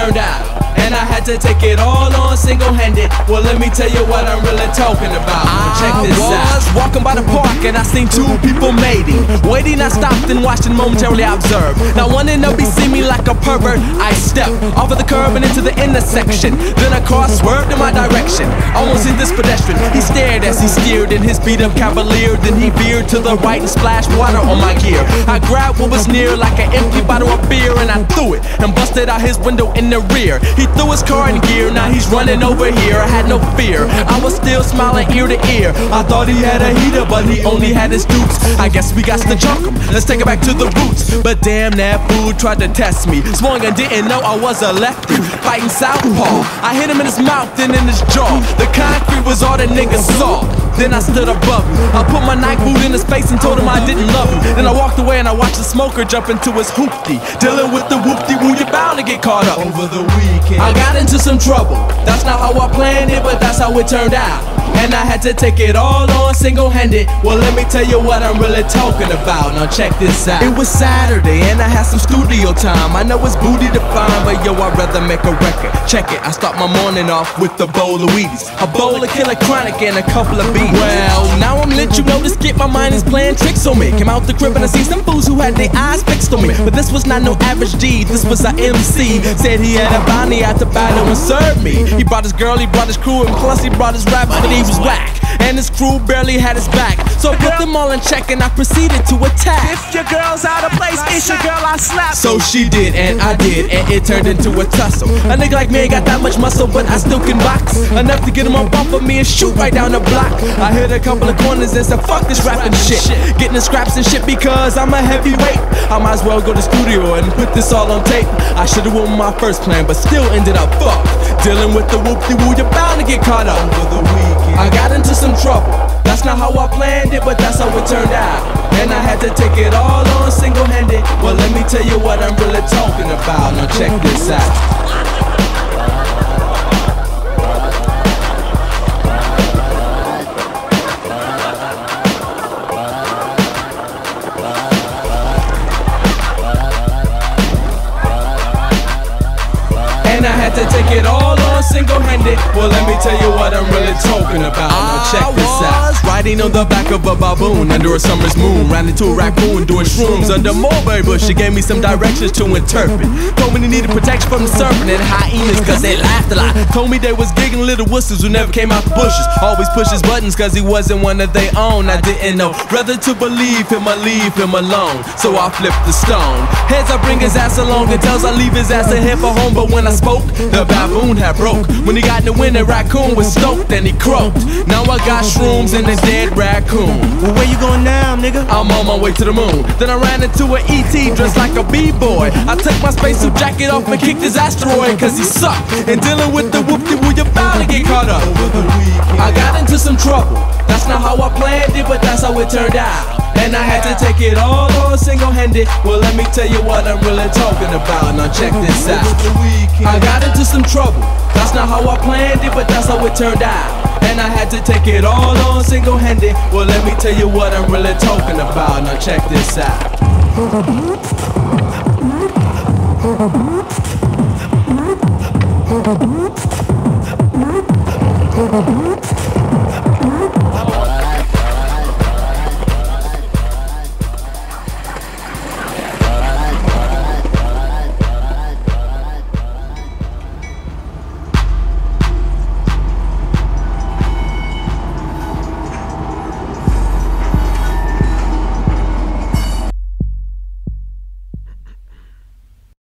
turned out. And I had to take it all on single-handed. Well, let me tell you what I'm really talking about. Check this out. I was walking by the park and I seen two people mating. Waiting, I stopped and watched and momentarily observed. Now one in be see me like a pervert. I stepped off of the curb and into the intersection. Then a car swerved in my direction. Almost hit this pedestrian. He stared as he steered in his beat-up Cavalier. Then he veered to the right and splashed water on my gear. I grabbed what was near like an empty bottle of beer and I threw it and busted out his window in the rear. He threw his car in gear, now he's running over here. I had no fear, I was still smiling ear to ear. I thought he had a heater, but he only had his dukes. I guess we got to junk him, let's take it back to the roots. But damn, that fool tried to test me. Swung and didn't know I was a lefty, fighting southpaw. I hit him in his mouth and in his jaw. The concrete was all the niggas saw. Then I stood above him. I put my night boot in his face and told him I didn't love him. Then I walked away and I watched the smoker jump into his hoopty. Dealing with the whoop-de-woo, you're bound to get caught up. Over the weekend I got into some trouble. That's not how I planned it, but that's how it turned out. And I had to take it all on single-handed. Well, let me tell you what I'm really talking about. Now check this out. It was Saturday and I had some studio time. I know it's booty to find, but yo, I'd rather make a record. Check it, I start my morning off with a bowl of Wheaties, a bowl of Killer Chronic and a couple of beats. Well, now I'm lit, you know this kid, my mind is playing tricks on me. Came out the crib and I seen some fools who had their eyes fixed on me. But this was not no average G, this was a MC. Said he had a bounty out to battle and serve me. He brought his girl, he brought his crew, and plus he brought his rappers, but he was whack. And his crew barely had his back. So I put them all in check and I proceeded to attack. If your girl's out of place, it's your girl I slapped. So she did and I did, and it turned into a tussle. A nigga like me ain't got that much muscle, but I still can box enough to get him up off of me and shoot right down the block. I hit a couple of corners and said fuck this rapping shit, getting the scraps and shit because I'm a heavyweight. I might as well go to the studio and put this all on tape. I should've won my first plan, but still ended up fucked. Dealing with the whoop-de-woo, you're bound to get caught up. Over the weekend I got into some trouble. That's not how I planned it, but that's how it turned out. And I had to take it all on single-handed. Well, let me tell you what I'm really talking about. Now check this out. And I had to take it all on single-handed. Well, let me tell you what I'm really talking about. Now check this out. Riding on the back of a baboon under a summer's moon. Ran into a raccoon doing shrooms under a mulberry bush. She gave me some directions to interpret. Told me they needed protection from the serpent and hyenas cause they laughed a lot. Told me they was giggling little wusses who never came out the bushes. Always push his buttons cause he wasn't one of their own. I didn't know whether to believe him or leave him alone. So I flipped the stone. Heads I bring his ass along and tails I leave his ass ahead for home. But when I spoke, the baboon had broke. When he got in the wind, the raccoon was stoked and he croaked. Now I got shrooms and a dead raccoon. Well, where you going now, nigga? I'm on my way to the moon. Then I ran into an ET dressed like a B-boy. I took my spacesuit jacket off and kicked his asteroid cause he sucked. And dealing with the whoop-de-woo, you're bound to get caught up. I got into some trouble. That's not how I planned it, but that's how it turned out. And I had to take it all on single-handed. Well, let me tell you what I'm really talking about. Now check this out. I got into some trouble. That's not how I planned it, but that's how it turned out. And I had to take it all on single-handed. Well, let me tell you what I'm really talking about. Now check this out.